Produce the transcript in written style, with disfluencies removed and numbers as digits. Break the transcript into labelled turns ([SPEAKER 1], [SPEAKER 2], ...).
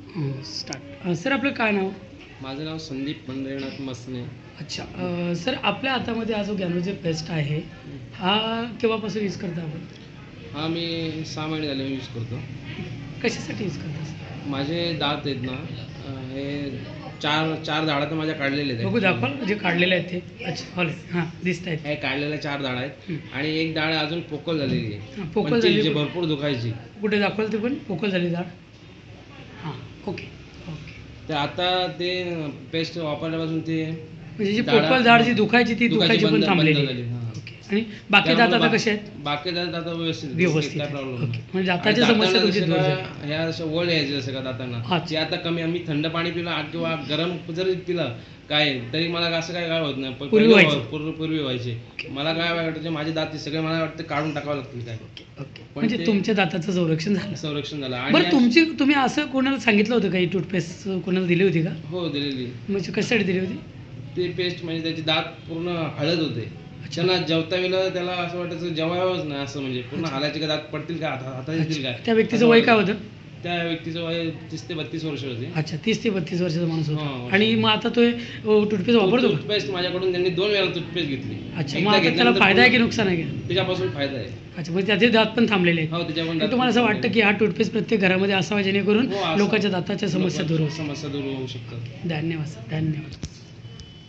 [SPEAKER 1] Start. Sir आपलं काय नाव?
[SPEAKER 2] माझं नाव संदीप पंढरीनाथ मसने.
[SPEAKER 1] अच्छा. सर आपल्या हातामध्ये हा जो गॅनोजे पेस्ट आहे हा केव्हापासून यूज करता आपण?
[SPEAKER 2] हा मी 6 महिने झाले यूज करतो.
[SPEAKER 1] कशासाठी यूज करता सर?
[SPEAKER 2] माझे दात आहेत ना, हे चार झाडं तर माझ्या काढलेले आहेत.
[SPEAKER 1] बघू दाखवाल जे काढलेले आहेत ते? अच्छा हॉल हां दिसत आहेत.
[SPEAKER 2] हे काढलेले 4 झाडं आहेत आणि एक डाळ अजून पोकळ झालेली आहे.
[SPEAKER 1] पोकळ
[SPEAKER 2] पण ती
[SPEAKER 1] झालेली
[SPEAKER 2] जी
[SPEAKER 1] पण-
[SPEAKER 2] भरपूर दुखायची.
[SPEAKER 1] कुठे दाखवाल ते पण पोकळ झाली झाड? हां ओके ओके.
[SPEAKER 2] तर आता ते पेस्ट वापरल्यापासून ते
[SPEAKER 1] म्हणजे जी
[SPEAKER 2] झाडं-
[SPEAKER 1] पोकळ झाड जी दुखायची ती दुखायची पण
[SPEAKER 2] बंद
[SPEAKER 1] थांबलेली
[SPEAKER 2] झाली.
[SPEAKER 1] आहे.
[SPEAKER 2] हां.
[SPEAKER 1] ओके. आणि बाकी दात आता कसे आहेत?
[SPEAKER 2] बाकी दात आता व्यवस्थित
[SPEAKER 1] व्यवस्थित
[SPEAKER 2] काय
[SPEAKER 1] आहे.
[SPEAKER 2] Problem
[SPEAKER 1] okay.
[SPEAKER 2] नाही.
[SPEAKER 1] म्हणजे
[SPEAKER 2] आणि
[SPEAKER 1] दाताच्या समस्या
[SPEAKER 2] दातांना
[SPEAKER 1] तुमची
[SPEAKER 2] जसं
[SPEAKER 1] दूर
[SPEAKER 2] का
[SPEAKER 1] झाली.
[SPEAKER 2] ह्या अशा वळ यायचे जसं का दातांना
[SPEAKER 1] अच्छा.
[SPEAKER 2] ते आता कमी. आम्ही थंड पाणी पिलं किंवा गरम जरी पिलं काय तरी मला असं काय होत नाही.
[SPEAKER 1] पूर्वी व्हायचं.
[SPEAKER 2] पूर्वी व्हायचे. मला काय वाटायचं माझे दात सगळे मला वाटतं काढून टाकावं लागतील काय.
[SPEAKER 1] ओके.
[SPEAKER 2] पण
[SPEAKER 1] म्हणजे
[SPEAKER 2] ते-
[SPEAKER 1] तुमच्या दाताचं संरक्षण झालं.
[SPEAKER 2] संरक्षण झालं.
[SPEAKER 1] बरं
[SPEAKER 2] आणि
[SPEAKER 1] तुम्ही असं कोणाला सांगितलं होतं का ही टूथपेस्ट कोणाला दिली होती का?
[SPEAKER 2] हो दिलेली.
[SPEAKER 1] म्हणजे कशासाठी दिली होती?
[SPEAKER 2] ते पेस्ट म्हणजे त्याचे दात पूर्ण हळद होते.
[SPEAKER 1] अच्छा.
[SPEAKER 2] त्यांना जेवता वेळेला त्याला असं वाटायचं जेवावंच नाही असं म्हणजे पूर्ण हालायचे का दात पडतील का हातात येतील काय.
[SPEAKER 1] त्या व्यक्तीचं वय काय होतं?
[SPEAKER 2] त्या व्यक्तीचं वय 30 ते 32 वर्ष होते.
[SPEAKER 1] अच्छा 30 ते 32 वर्षाचा माणूस होता.
[SPEAKER 2] हां.
[SPEAKER 1] आणि मग आता तो टूथपेस्ट वापरतो का?
[SPEAKER 2] टूथपेस्ट माझ्याकडून त्यांनी 2 वेळा टूथपेस्ट घेतली.
[SPEAKER 1] अच्छा
[SPEAKER 2] एकदा
[SPEAKER 1] मग आता त्याला
[SPEAKER 2] घेतल्यानंतर
[SPEAKER 1] फायदा आहे की
[SPEAKER 2] पूर्ण-
[SPEAKER 1] नुकसान आहे का?
[SPEAKER 2] त्याच्यापासून फायदा आहे.
[SPEAKER 1] अच्छा म्हणजे त्याचे दात पण थांबलेले आहेत.
[SPEAKER 2] हो त्याच्याकडून
[SPEAKER 1] आणि तुम्हाला असं वाटतं की हा टूथपेस्ट प्रत्येक घरामध्ये असावा जेणेकरून
[SPEAKER 2] हो, असावा.
[SPEAKER 1] लोकांच्या दाताच्या समस्या दूर होऊ
[SPEAKER 2] समस्या दूर होऊ शकतात.
[SPEAKER 1] धन्यवाद सर धन्यवाद.